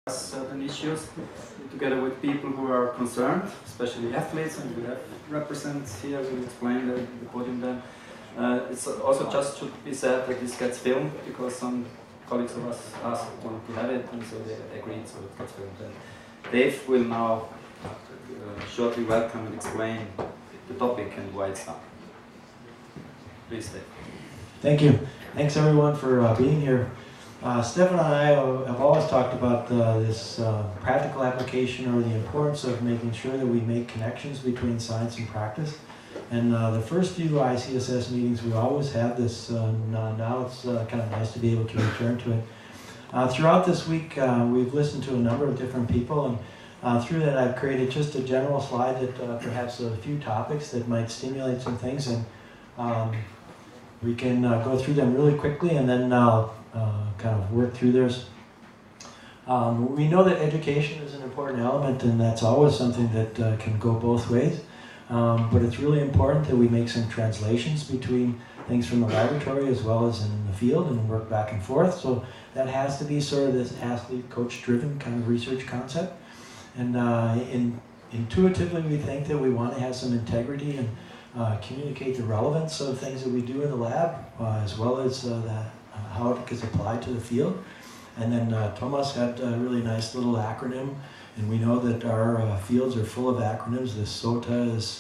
certain issues together with people who are concerned, especially athletes, and we have representatives here who will explain the podium then. It's also just should be said that this gets filmed because some colleagues of us asked to have it, and so they agreed, so it gets filmed. And Dave will now shortly welcome and explain the topic and why it's done. Please, Dave. Thank you. Thanks everyone for being here. Stefan and I have always talked about this practical application, or the importance of making sure that we make connections between science and practice. And the first few ICSS meetings, we always have this. Now it's kind of nice to be able to return to it. Throughout this week, we've listened to a number of different people, and through that I've created just a general slide that perhaps a few topics that might stimulate some things, and we can go through them really quickly, and then kind of work through theirs. We know that education is an important element, and that's always something that can go both ways. But it's really important that we make some translations between things from the laboratory as well as in the field, and work back and forth. So that has to be sort of this athlete coach-driven kind of research concept. And intuitively we think that we want to have some integrity and communicate the relevance of things that we do in the lab, as well as how it gets applied to the field. And then Thomas had a really nice little acronym, and we know that our fields are full of acronyms. The SOTA is,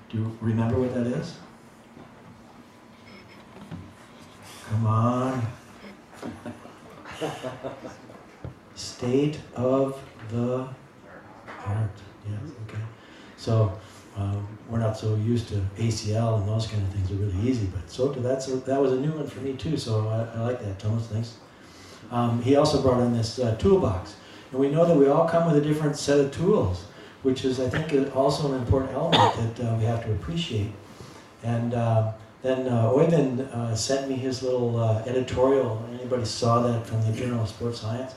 do you remember what that is? Come on. State of the art. Yes, okay. So we're not so used to ACL and those kind of things are really easy, but SOTA, that was a new one for me too, so I like that, Thomas, thanks. He also brought in this toolbox, and we know that we all come with a different set of tools, which is, I think, also an important element that we have to appreciate. And then Oyvind sent me his little editorial. Anybody saw that from the Journal of Sports Science?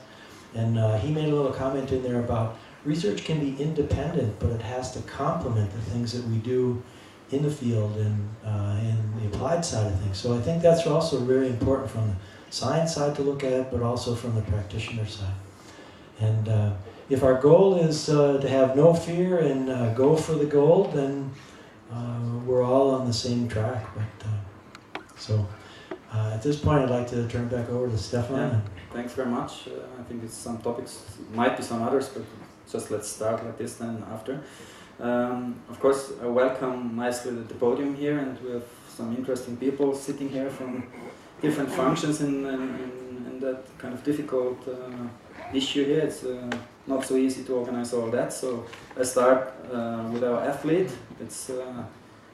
And he made a little comment in there about research can be independent, but it has to complement the things that we do in the field and in the applied side of things. So I think that's also very important from the science side to look at, but also from the practitioner side. And if our goal is to have no fear and go for the gold, then we're all on the same track. But so at this point, I'd like to turn back over to Stefan. Yeah, thanks very much. I think it's some topics, might be some others, but just let's start like this then after. Of course, I welcome nicely the podium here, and we have some interesting people sitting here from different functions in that kind of difficult issue here. It's not so easy to organize all that, so I start with our athlete. It's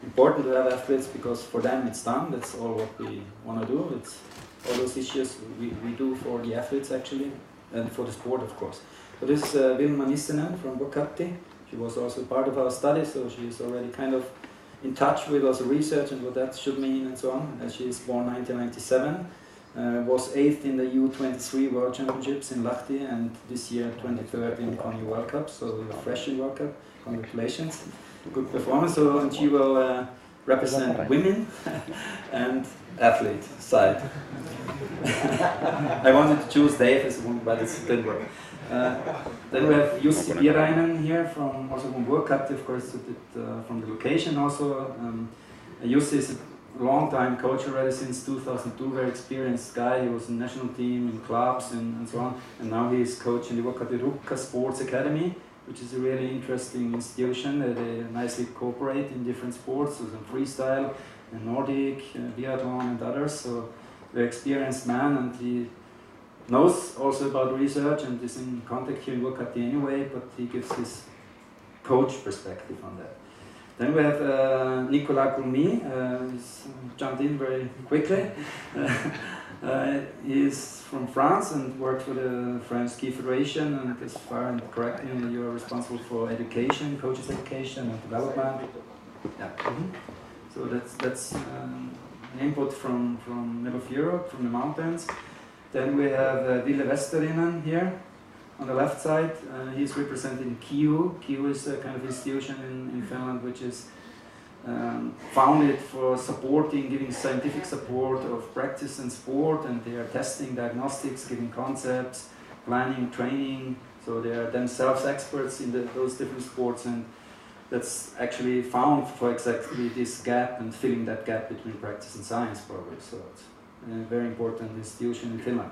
important to have athletes because for them it's done. That's all what we want to do. It's all those issues we do for the athletes actually, and for the sport of course. So this is Vilma Nissinen from Vuokatti. She was also part of our study, so she is already kind of in touch with also research and what that should mean and so on. She is born 1997, was 8th in the U23 World Championships in Lahti, and this year 23rd in Coney World Cup, so fresh in World Cup. Congratulations, good performance. So, and she will represent women and athlete side. I wanted to choose Dave as one, but it didn't work. Then we have Jussi Piirainen here also from Vuokatti, of course, from the location also. Jussi is a long-time coach already since 2002, very experienced guy. He was in national team, in clubs and so on. And now he is coaching the Vuokatti Rukka Sports Academy, which is a really interesting institution. They nicely cooperate in different sports, so freestyle, and Nordic, biathlon and others. So very experienced man, and he knows also about research and is in contact here in Vuokatti anyway, but he gives his coach perspective on that. Then we have Nicolas Gourmy, he's jumped in very quickly. He is from France and worked for the French Ski Federation, and as far as correct me, you are responsible for education, coaches education and development. Yeah. So that's input from middle of Europe, from the mountains. Then we have Ville Westerinen here on the left side. He's representing KIU. KIU is a kind of institution in Finland which is founded for supporting, giving scientific support of practice and sport, and they are testing diagnostics, giving concepts, planning, training, so they are themselves experts in those different sports, and that's actually found for exactly this gap and filling that gap between practice and science probably. So it's a very important institution in Finland.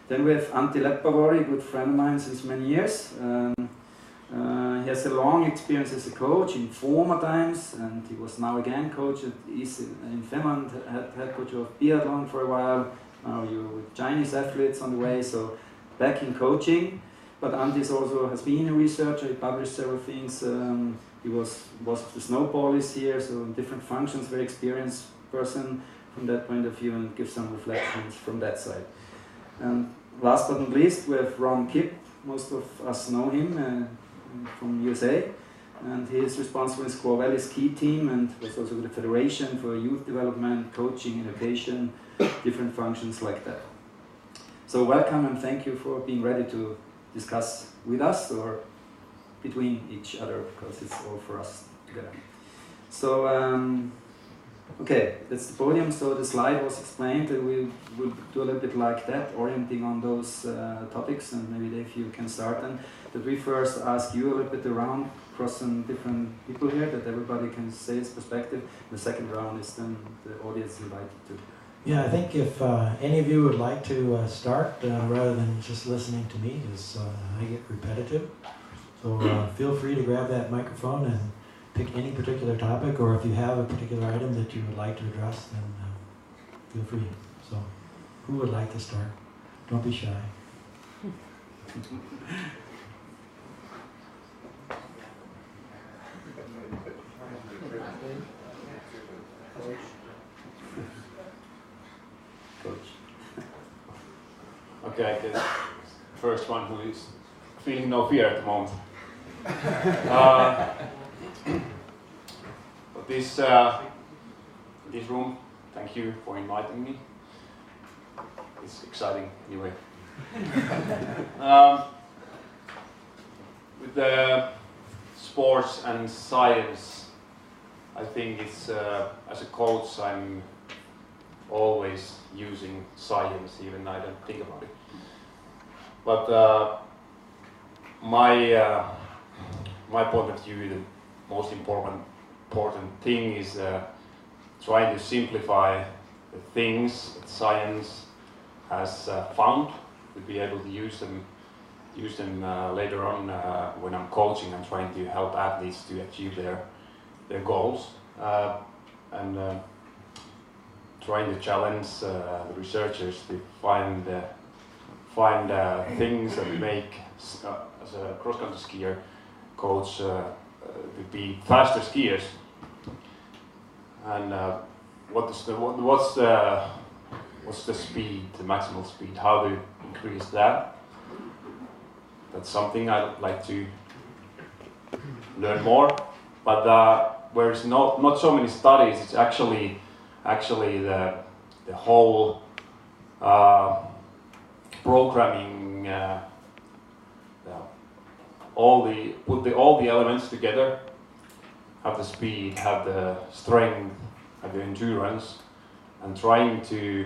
Then we have Antti Leppävuori, a good friend of mine since many years. He has a long experience as a coach in former times, and he was now again coach in Finland, head coach of biathlon for a while. Now you're with Chinese athletes on the way, so back in coaching. But Antti also has been a researcher, he published several things. He was of the snowballers here, so in different functions, very experienced person from that point of view, and give some reflections from that side. And last but not least, we have Ron Kipp. Most of us know him from USA, and he is responsible in Squaw Valley ski team, and was also with the Federation for youth development, coaching, education, different functions like that. So welcome and thank you for being ready to discuss with us or between each other, because it's all for us together. So, okay, that's the podium. So the slide was explained, and we will do a little bit like that, orienting on those topics, and maybe Dave, you can start then. That we first ask you a little bit around, across some different people here, that everybody can say his perspective. The second round is then the audience invited to. Yeah, I think if any of you would like to start, rather than just listening to me, because I get repetitive. So feel free to grab that microphone and pick any particular topic, or if you have a particular item that you would like to address, then feel free. So who would like to start? Don't be shy. Okay, I guess first one who is feeling no fear at the moment. This room, thank you for inviting me. It's exciting anyway. With the sports and science, I think it's as a coach I'm always using science, even I don't think about it. But my point of view, the most important thing is trying to simplify the things that science has found, to be able to use them later on when I'm coaching and trying to help athletes to achieve their goals, and trying to challenge the researchers to find things that make as a cross-country skier coach to be faster skiers. And what's the speed, the maximal speed? How to increase that? That's something I'd like to learn more. But where it's not so many studies, it's actually the whole programming, put all the elements together, have the speed, have the strength, have the endurance, and trying to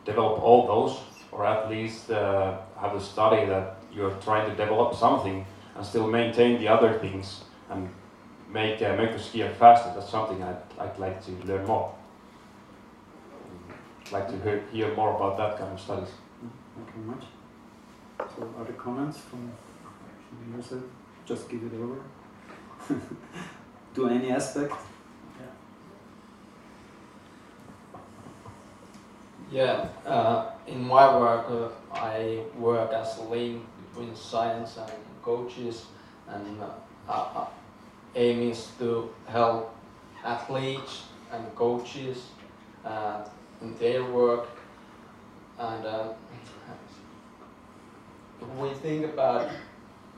develop all those, or at least have a study that you're trying to develop something and still maintain the other things and make the skier faster. That's something I'd like to learn more. I'd like to hear more about that kind of studies. Thank you very much. So, other comments from yourself? Just give it over. To any aspect? Yeah, in my work, I work as a link between science and coaches, and aim is to help athletes and coaches in their work. And if we think about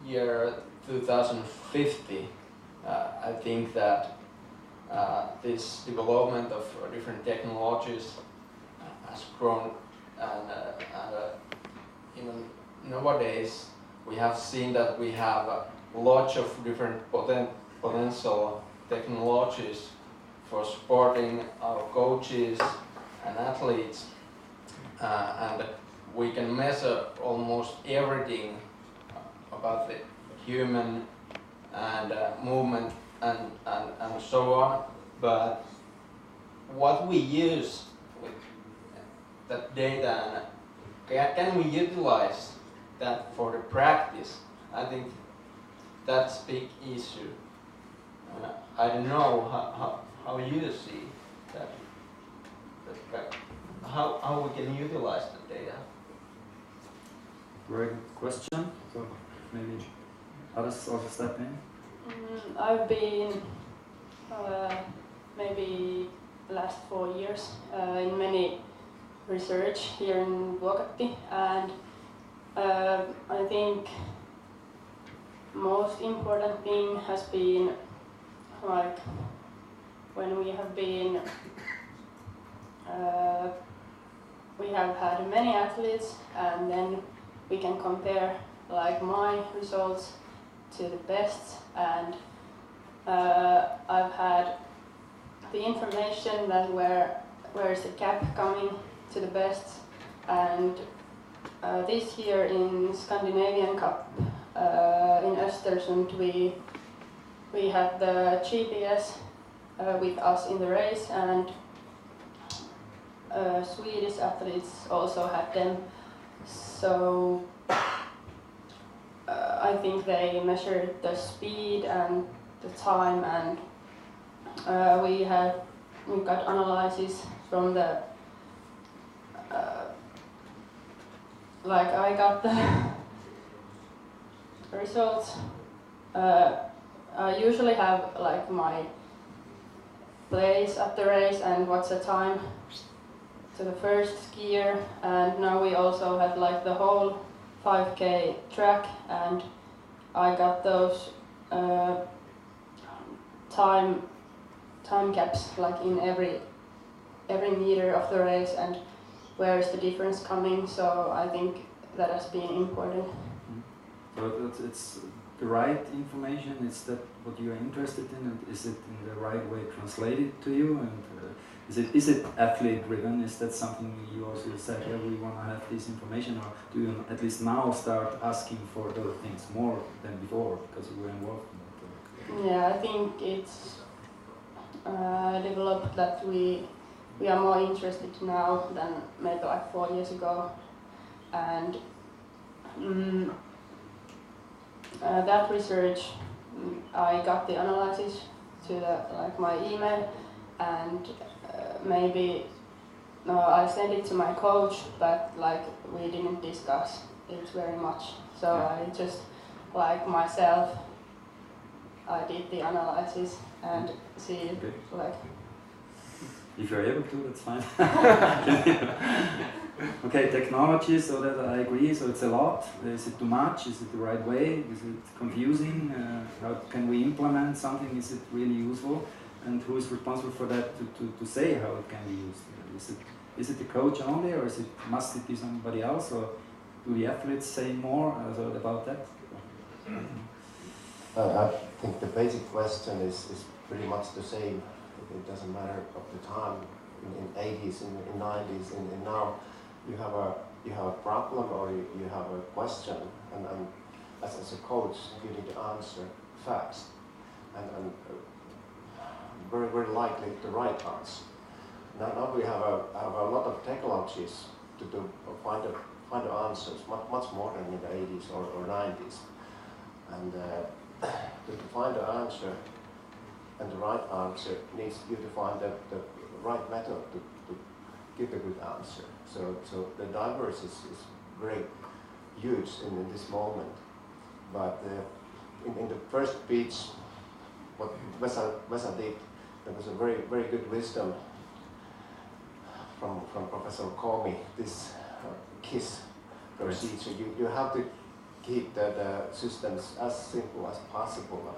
year 2050, I think that this development of different technologies has grown, and even nowadays we have seen that we have lots of different potential technologies for supporting our coaches and athletes. and we can measure almost everything about the human and movement and so on, but what we use with that data, and can we utilize that for the practice? I think that's a big issue. I don't know how you see that how we can utilize the data. Very good question. So maybe others also step in. I've been maybe last 4 years in many research here in Vuokatti, and I think most important thing has been like when we have been we have had many athletes, and then we can compare like my results to the best, and I've had the information that where is the gap coming to the best, and this year in Scandinavian Cup in Östersund we had the GPS with us in the race, and Swedish athletes also had them, so I think they measured the speed and the time, and we got analysis from the like I got the results. I usually have like my place at the race and what's the time to the first skier, and now we also had like the whole 5K track, and I got those time gaps like in every meter of the race, and where is the difference coming, so I think that has been important. So it's the right information, is that what you are interested in, and is it in the right way translated to you, and is it athlete driven? Is that something you also said, yeah, we want to have this information, or do you at least now start asking for those things more than before because you were involved in that? Yeah, I think it's developed that we are more interested now than maybe like 4 years ago, and that research, I got the analysis to like my email, and I sent it to my coach, but like we didn't discuss it very much. So I just like myself, I did the analysis and see like. If you're able to, that's fine. Okay, technology, so that I agree, so it's a lot. Is it too much? Is it the right way? Is it confusing? How can we implement something? Is it really useful? And who is responsible for that to say how it can be used? Is it the coach only, or must it be somebody else, or do the athletes say more about that? I think the basic question is pretty much the same. It doesn't matter of the time in 80s, in 90s, and now you have a problem or you have a question, and as a coach you need to answer fast and very, very likely the right answer. Now we have a lot of technologies to find the answers, much more than in the 80s or 90s, and to find the answer and the right answer needs you to find the right method to give a good answer. So the diversity is very huge in this moment. But in the first speech, what Vesa did, there was a very, very good wisdom from Professor Komi, this KISS procedure. You have to keep the systems as simple as possible,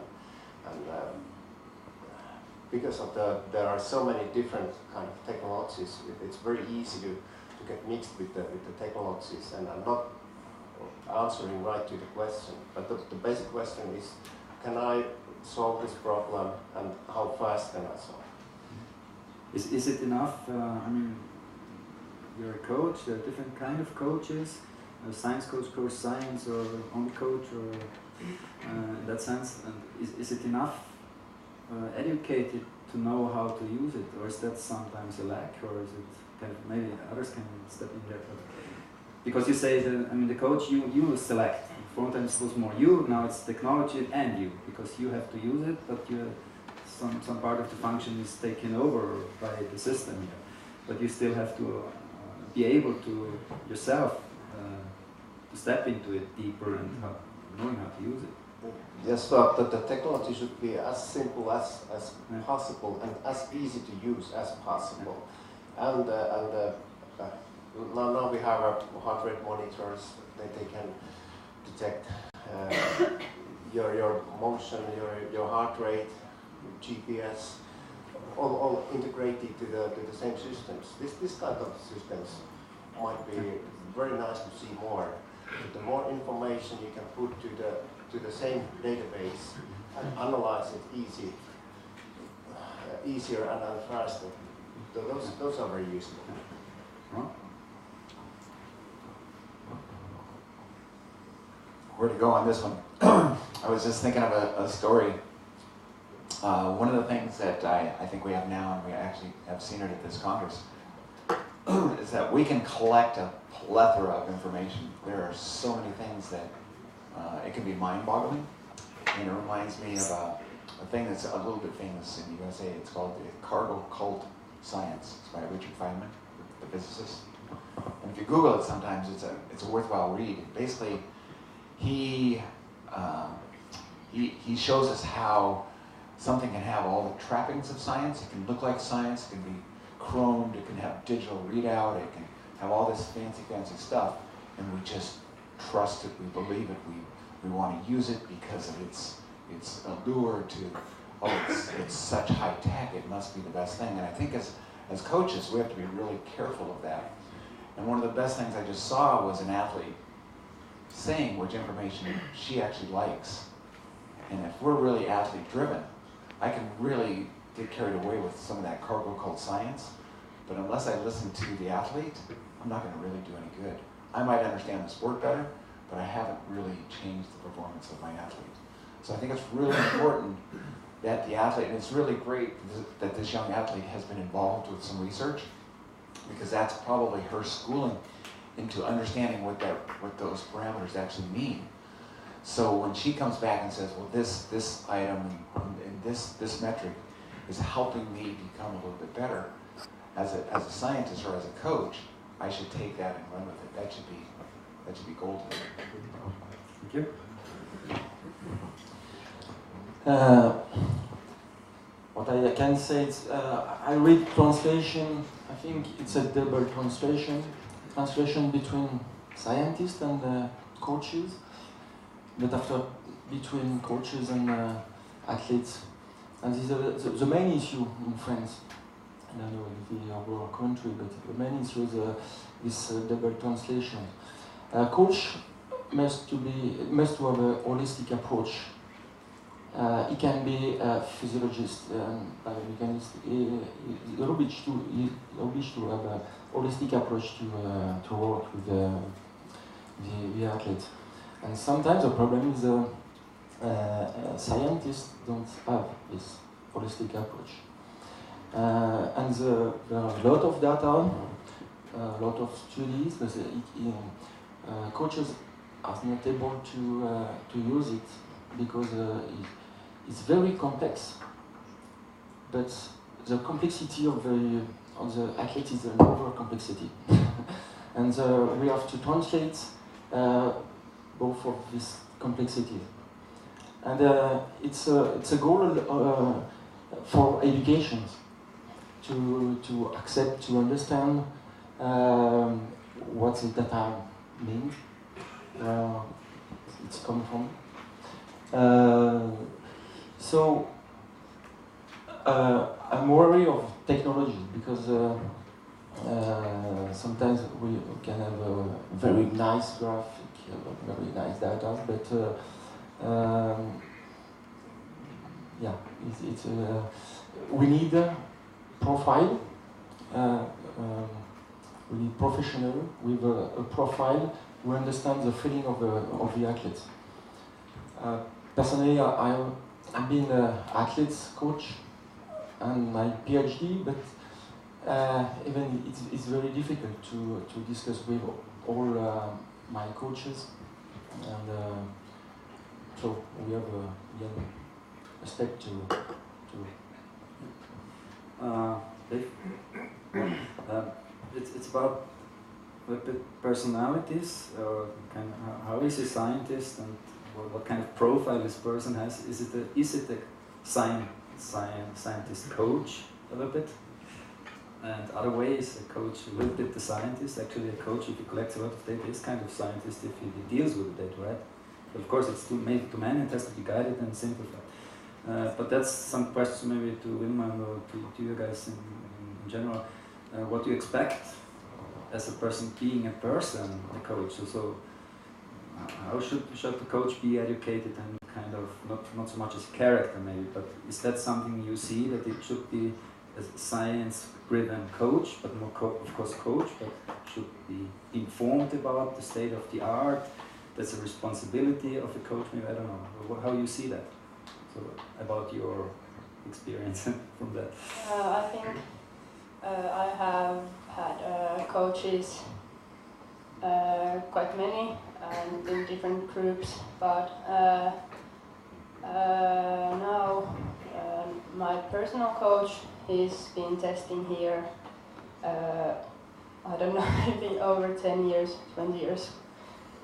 and because of there are so many different kind of technologies, it's very easy to get mixed with the technologies and not answering right to the question. But the basic question is, can I solve this problem, and how fast can I solve? Is it enough? I mean, you're a coach. There are different kind of coaches. A science coach, coach science, or only coach, or in that sense. And is it enough educated to know how to use it, or is that sometimes a lack, or is it kind of maybe others can step in there? But because you say that, I mean, the coach you select. For time it was more you. Now it's technology and you, because you have to use it, but you some part of the function is taken over by the system here. But you still have to be able to yourself to step into it deeper and knowing how to use it. Yes, but the technology should be as simple as possible and as easy to use as possible. And now we have heart rate monitors that they can detect your motion, your heart rate, GPS, all integrated to the same systems. This kind of systems might be very nice to see more. But the more information you can put to the same database and analyze it easier and faster, those are very useful. Where to go on this one? I was just thinking of a story. One of the things that I think we have now, and we actually have seen it at this Congress, is that we can collect a plethora of information. There are so many things that it can be mind-boggling. And it reminds me of a thing that's a little bit famous in the USA. It's called the Cargo Cult Science. It's by Richard Feynman, the physicist. And if you Google it sometimes, it's a worthwhile read. Basically, he shows us how something can have all the trappings of science. It can look like science, it can be chromed, it can have digital readout, it can have all this fancy stuff, and we just trust it, we believe it, we want to use it because of its allure to, oh, it's such high tech, it must be the best thing. And I think as coaches, we have to be really careful of that. And one of the best things I just saw was an athlete saying which information she actually likes. And if we're really athlete driven, I can really get carried away with some of that cargo cult science, but unless I listen to the athlete, I'm not going to really do any good. I might understand the sport better, but I haven't really changed the performance of my athlete. So I think it's really important that the athlete, and it's really great that this young athlete has been involved with some research, because that's probably her schooling into understanding what those parameters actually mean. So when she comes back and says, well, this item and this metric is helping me become a little bit better, as a scientist or as a coach, I should take that and run with it. That should be golden. Thank you. What I can say is, I read translation. I think it's a double translation between scientists and coaches, but after between coaches and athletes. And this is the main issue in France. I don't know if the overall country, but the main issue is this double translation. Coach must have a holistic approach. He can be a physiologist, biomechanist. He rubbish to have a holistic approach to work with the athlete. And sometimes the problem is scientists don't have this holistic approach. And there are a lot of data, a lot of studies, but coaches are not able to use it because it's very complex. But the complexity of the athlete is another complexity. And we have to translate both of these complexities. And it's a goal for education to accept, to understand what the data means, where it's come from. So I'm worried of technology because sometimes we can have a very nice graphic, very nice data, but yeah, we need a profile, We need professional with a profile who understands the feeling of the athletes. Personally, I've been an athletes coach and my PhD, but even it's very difficult to discuss with all my coaches, and so we have a step to. It's about a bit personalities, or kind of how is a scientist, and what kind of profile this person has. Is it a scientist coach a little bit? And other ways, a coach a little bit the scientist. Actually, a coach, if he collects a lot of data, is kind of scientist if he deals with the data, right? But of course, it's made to man. It has to be guided and simplified. But that's some questions maybe to Wilma or to you guys in general. What do you expect as a person being a person, a coach? So how should the coach be educated and kind of not so much as a character maybe, but is that something you see, that it should be a science-driven coach, but more of course coach, but should be informed about the state of the art? That's a responsibility of a coach maybe, I don't know. How you see that? So about your experience from that. I think I have had coaches, quite many, and in different groups, but now my personal coach, he's been testing here, I don't know, maybe over 10 years, 20 years.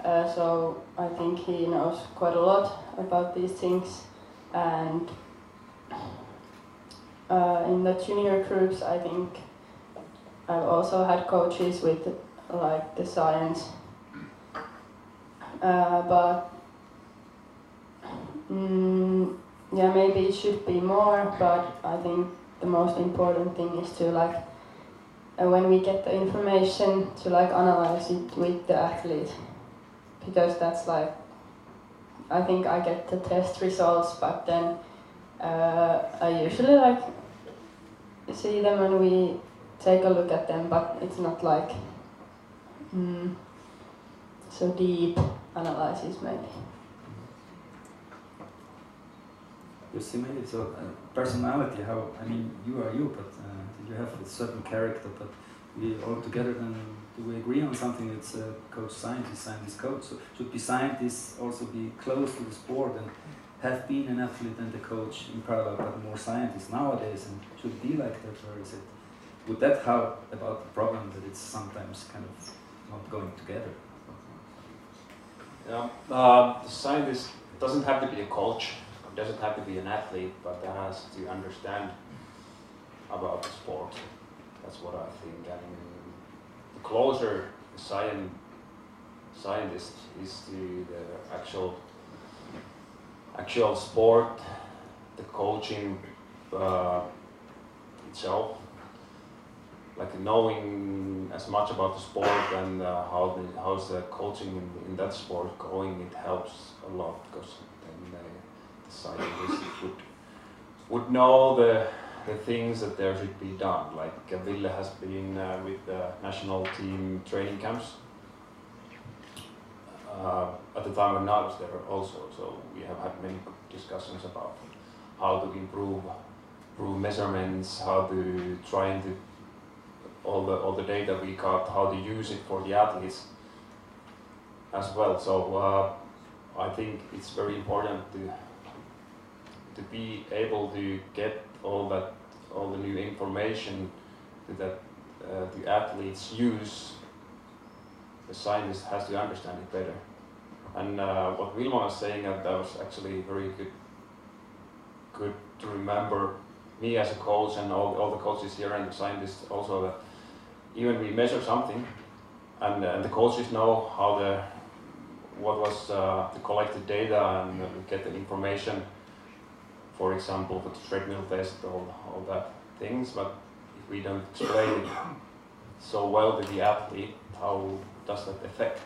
So I think he knows quite a lot about these things, and in the junior groups, I think I've also had coaches with like the science, but yeah, maybe it should be more, but I think the most important thing is to like when we get the information, to like analyze it with the athlete, because that's like, I think I get the test results, but then I usually like see them and we take a look at them, but it's not like so deep analysis maybe. You see, maybe so personality. How, I mean, you are you, but you have a certain character. But we all together, then do we agree on something? It's coach scientist, scientist coach. So should be scientists also be close to the sport and have been an athlete and a coach in parallel, but more scientists nowadays, and should be like that, or is it? Would that help about the problem that it's sometimes kind of not going together? Yeah, the scientist doesn't have to be a coach, doesn't have to be an athlete, but has to understand about the sport. That's what I think. And the closer the scientist is to the actual sport, the coaching itself, like knowing as much about the sport and how's the coaching in that sport going, it helps a lot, because then the scientist would know the things that there should be done. Like Ville has been with the national team training camps at the time when I was there also, so we have had many discussions about how to improve measurements, how to try and do all the data we got, how to use it for the athletes as well. So I think it's very important to be able to get all the new information that the athletes use. The scientist has to understand it better. And what Wilma was saying, that was actually very good to remember. Me as a coach and all the coaches here and the scientists also, that even we measure something, and the coaches know what was the collected data, and we get the information. For example, for the treadmill test, all that things. But if we don't explain it so well to the athlete, how does that affect?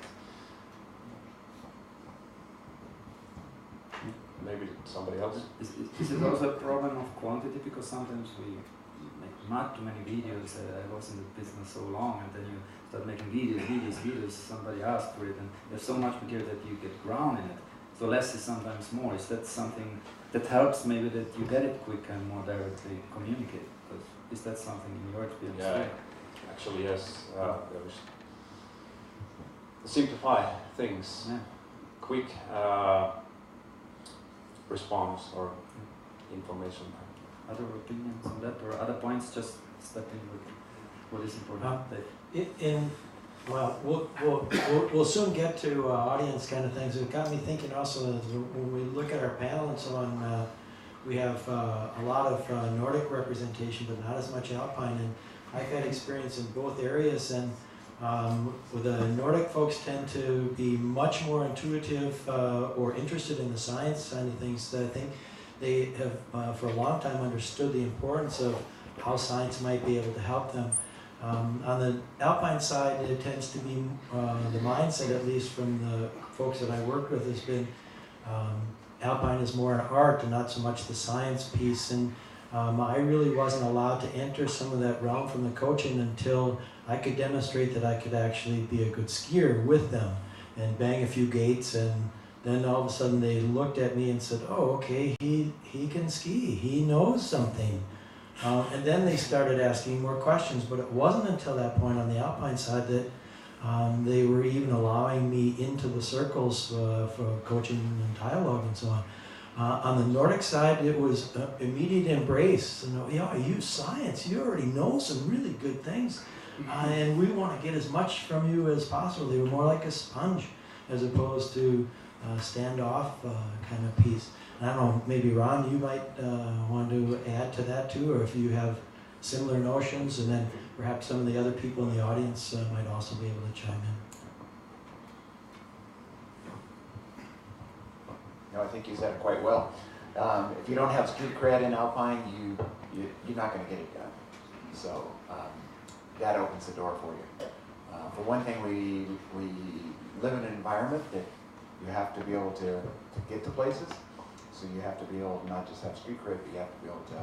Maybe somebody else. Is it also a problem of quantity? Because sometimes we not too many videos. I was in the business so long, and then you start making videos. Somebody asked for it, and there's so much material that you get ground in it. So less is sometimes more. Is that something that helps maybe that you get it quicker and more directly communicate? Because is that something in your experience? Yeah, actually yes. There is simplify things. Yeah. Quick response or information. Other opinions on that, or other points? Just step in with what is important. Well, we'll soon get to audience kind of things. It got me thinking also that when we look at our panel and so on, we have a lot of Nordic representation, but not as much Alpine. And I've had experience in both areas, and with the Nordic folks tend to be much more intuitive or interested in the science side of things. I think they have for a long time understood the importance of how science might be able to help them. On the Alpine side, it tends to be the mindset, at least from the folks that I worked with, has been Alpine is more an art and not so much the science piece. And I really wasn't allowed to enter some of that realm from the coaching until I could demonstrate that I could actually be a good skier with them and bang a few gates. And then all of a sudden they looked at me and said, "Oh, okay, he can ski. He knows something." And then they started asking more questions, but it wasn't until that point on the Alpine side that they were even allowing me into the circles for coaching and dialogue and so on. On the Nordic side, it was immediate embrace. Yeah, you use science. You already know some really good things, and we want to get as much from you as possible. They were more like a sponge as opposed to standoff kind of piece. I don't know, maybe Ron, you might want to add to that too, or if you have similar notions, and then perhaps some of the other people in the audience might also be able to chime in. No, I think you said it quite well. If you don't have street cred in Alpine, you're not going to get it done. So that opens the door for you. For one thing, we live in an environment that you have to be able to get to places. So you have to be able to not just have street cred, but you have to be able to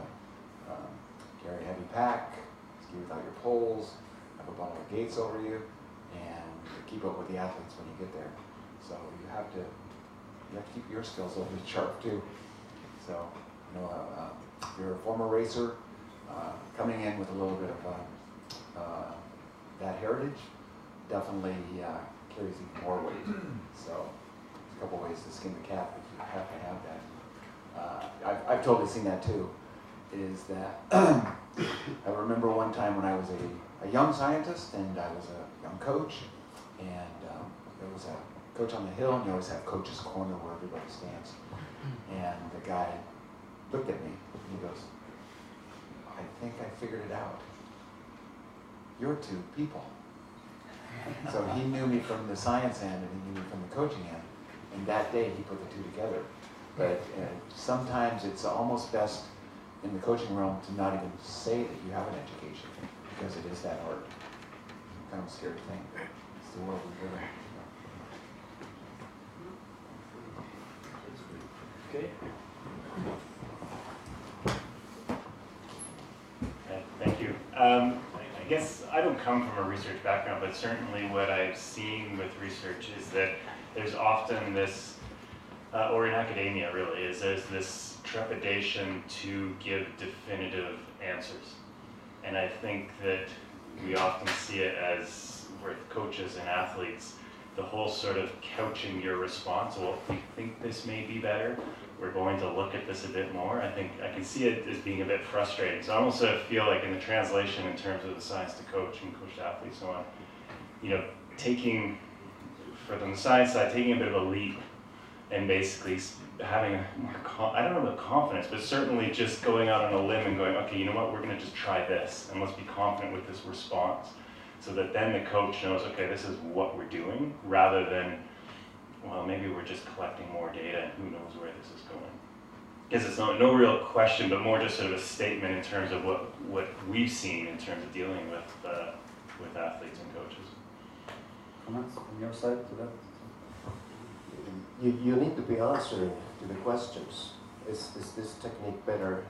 carry a heavy pack, ski without your poles, have a bundle of gates over you, and keep up with the athletes when you get there. So you have to keep your skills over sharp too. So if you're a former racer, coming in with a little bit of that heritage definitely carries even more weight. So there's a couple ways to skin the cat, but you have to have that. I've totally seen that too, is that I remember one time when I was a young scientist and I was a young coach, and there was a coach on the hill, and you always have coach's corner where everybody stands. And the guy looked at me and he goes, "I think I figured it out. You're two people." So he knew me from the science end and he knew me from the coaching end, and that day he put the two together. But sometimes it's almost best in the coaching realm to not even say that you have an education, because it is that hard. Kind of a scary thing. It's the world we live in. Okay. Thank you. I guess I don't come from a research background, but certainly what I've seen with research is that there's often this or in academia really, is there's this trepidation to give definitive answers. And I think that we often see it as, with coaches and athletes, the whole sort of couching your response. Well, we think this may be better, we're going to look at this a bit more. I think I can see it as being a bit frustrating. So I almost sort of feel like in the translation in terms of the science to coach and coach to athlete, so on, taking, for the science side, taking a bit of a leap and basically having a more, I don't know about confidence, but certainly just going out on a limb and going, okay, you know what, we're going to just try this, and let's be confident with this response, so that then the coach knows, okay, this is what we're doing, rather than, well, maybe we're just collecting more data and who knows where this is going. Because it's no real question, but more just sort of a statement in terms of what we've seen in terms of dealing with athletes and coaches. Comments from your side to that? You need to be answering to the questions. Is this technique better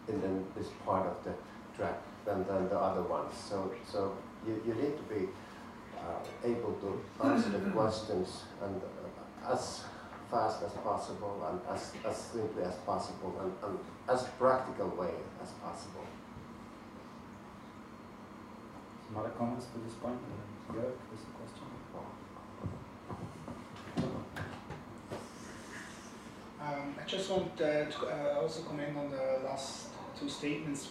than this part of the track? than the other ones. So you need to be able to answer the questions and as fast as possible and as simply as possible and as practical way as possible. Some other comments to this point? Jörg, with a question? I just want to also comment on the last two statements.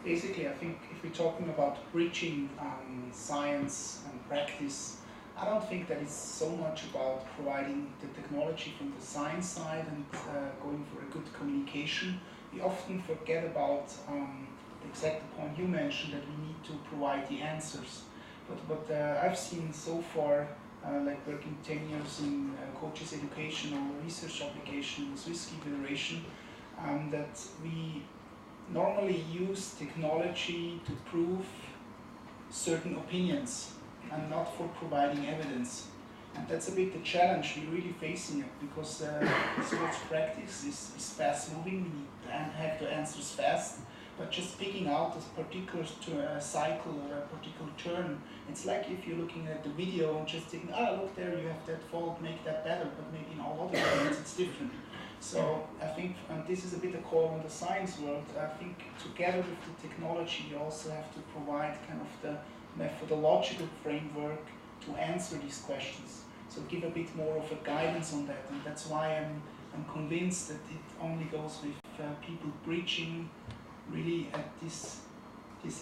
Basically, I think if we're talking about bridging science and practice, I don't think that it's so much about providing the technology from the science side and going for a good communication. We often forget about the exact point you mentioned, that we need to provide the answers. But what I've seen so far, like working 10 years in coaches education or research application in Swiss Ski Federation, that we normally use technology to prove certain opinions and not for providing evidence. And that's a bit the challenge we're really facing it, because sports practice is fast moving, we need to have the answers fast, but just picking out a particular cycle or a particular turn, it's like if you're looking at the video and just thinking, look there, you have that fault, make that better, but maybe in all other areas it's different. So I think, and this is a bit a call on the science world, I think together with the technology you also have to provide kind of the methodological framework to answer these questions. So give a bit more of a guidance on that, and that's why I'm convinced that it only goes with people bridging really at this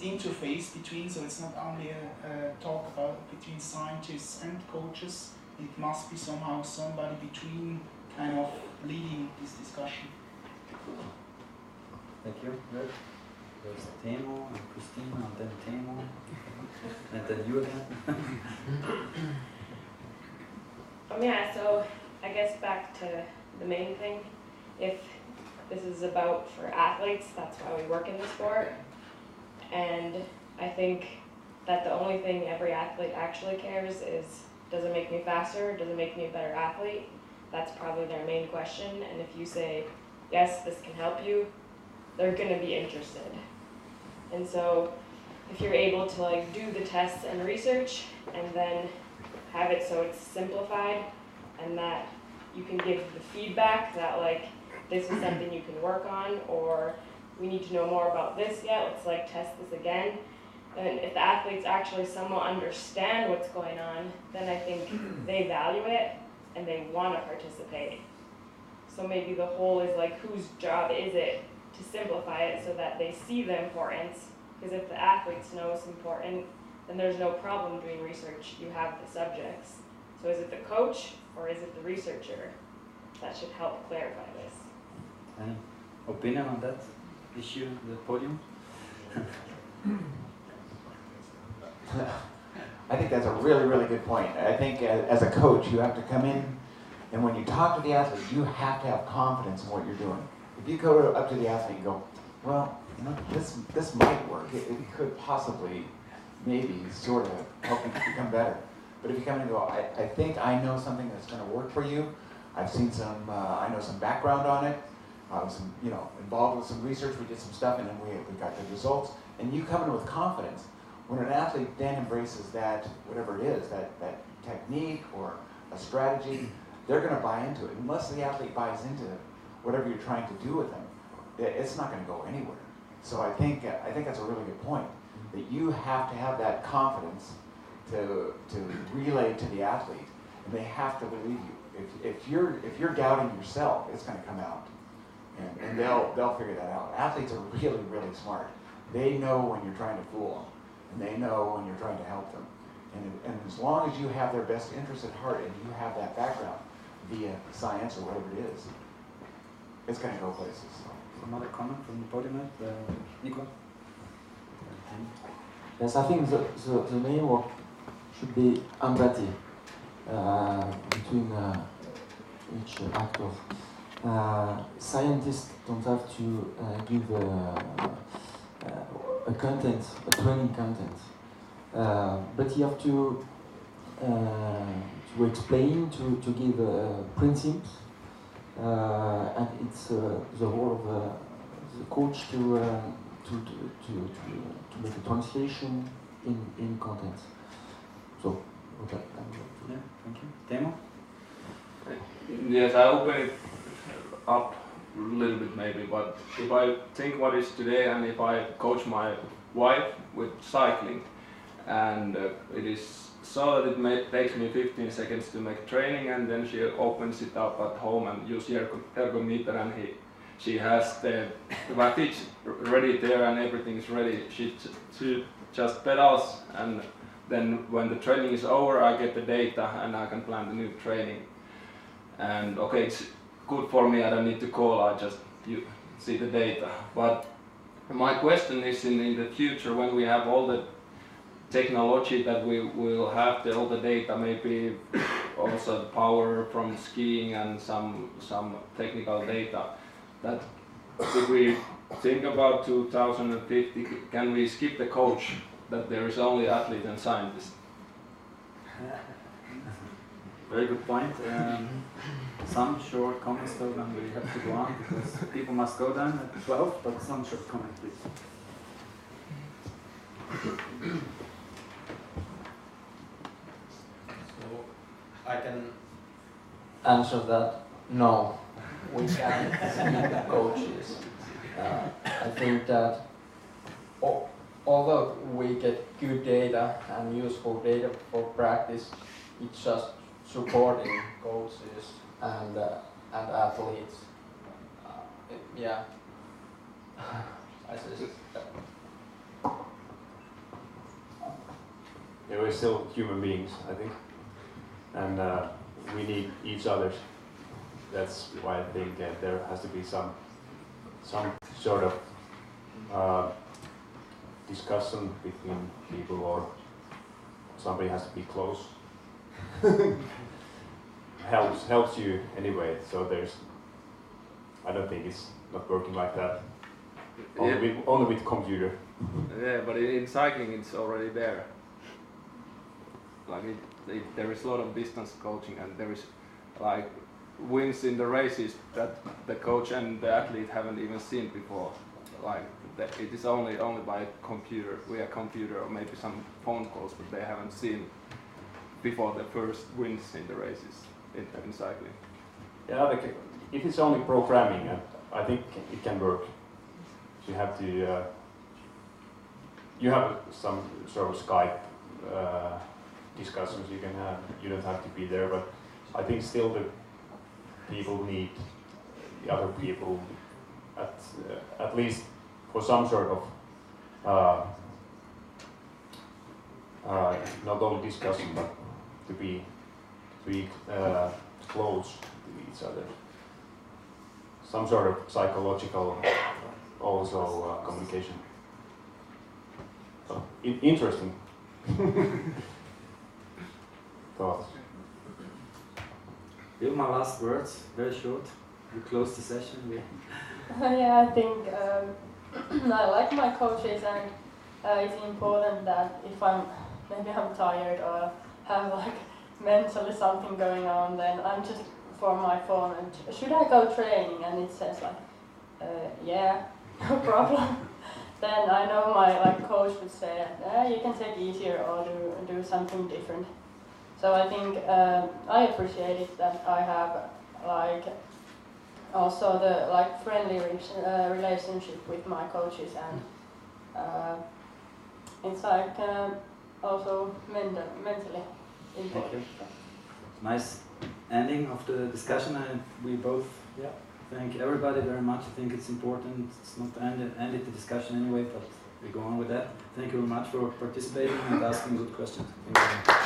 interface between, so it's not only a talk about between scientists and coaches, it must be somehow somebody between kind of leading this discussion. Thank you. There's Temo and Christina and then Temo and then you again. Yeah, so I guess back to the main thing, if this is about for athletes, that's why we work in the sport. And I think that the only thing every athlete actually cares is, does it make me faster? Does it make me a better athlete? That's probably their main question. And if you say, yes, this can help you, they're gonna be interested. And so if you're able to like do the tests and research and then have it so it's simplified and that you can give the feedback that like, this is something you can work on, or we need to know more about this yet, let's like test this again. And if the athletes actually somewhat understand what's going on, then I think they value it and they want to participate. So maybe the whole is like, whose job is it to simplify it so that they see the importance? Because if the athletes know it's important, then there's no problem doing research. You have the subjects. So is it the coach or is it the researcher that should help clarify this? Any opinion on that issue, the podium? I think that's a really, really good point. I think as a coach, you have to come in, and when you talk to the athlete, you have to have confidence in what you're doing. If you go up to the athlete and go, well, you know, this might work. It could possibly, maybe, sort of help you become better. But if you come in and go, I think I know something that's going to work for you. I've seen some, I know some background on it. I was, involved with some research. We did some stuff, and then we got good results. And you come in with confidence. When an athlete then embraces that, whatever it is, that technique or a strategy, they're going to buy into it. Unless the athlete buys into whatever you're trying to do with them, it's not going to go anywhere. So I think that's a really good point. That you have to have that confidence to relay to the athlete, and they have to believe you. If you're doubting yourself, it's going to come out, and they'll figure that out. Athletes are really, really smart. They know when you're trying to fool them. And they know when you're trying to help them. And as long as you have their best interest at heart and you have that background via science or whatever it is, it's going to go places. Some other comment from the podium, Nico? Yes, I think the main work should be empathy between each actor. Scientists don't have to give a content, a training content, but you have to explain, to give principles, and it's the role of the coach to to make a translation in content. So, okay. Yeah, thank you. Teemu? Yes, I open it up a little bit maybe, but if I think what is today and if I coach my wife with cycling and it is so that it takes me 15 seconds to make training and then she opens it up at home and uses ergometer and she has the wattage ready there and everything is ready. She just pedals and then when the training is over I get the data and I can plan the new training. And okay, it's good for me, I don't need to call, I just see the data. But my question is in the future when we have all the technology that we will have all the data, maybe also the power from skiing and some technical data, that if we think about 2050, can we skip the coach, that there is only athlete and scientist? Very good point. Some short comments though, then we have to go on because people must go down at 12, but some short comments please. So I can answer that. No, we can't skip coaches. I think that although we get good data and useful data for practice, it's just supporting coaches and athletes. Yeah, I suggest that. Yeah, we're still human beings, I think, and we need each other. That's why I think there has to be some sort of discussion between people, or somebody has to be close. helps you anyway. So I don't think it's not working like that. Only with computer. Yeah, but in cycling it's already there. Like there is a lot of distance coaching and there is like wins in the races that the coach and the athlete haven't even seen before. Like it is only by computer, via computer or maybe some phone calls, but they haven't seen before the first wins in the races in cycling. Yeah, if it's only programming, I think it can work. You have to you have some sort of Skype discussions you can have. You don't have to be there, but I think still the people need the other people at least for some sort of not only discussion but to be close to each other. Some sort of psychological also communication. So interesting thoughts. Bill, my last words, very short. We close the session. Yeah, I think I like my coaches, and it's important that if I'm tired or have like mentally something going on, then I'm just for my phone and should I go training? And it says like, yeah, no problem. Then I know my coach would say, you can take easier or do something different. So I think I appreciate it that I have also the friendly relationship with my coaches, and it's also mentally important. Nice ending of the discussion, and we both thank everybody very much. I think it's important. It's not ended the discussion anyway, but we go on with that. Thank you very much for participating and asking good questions. Thank you very much.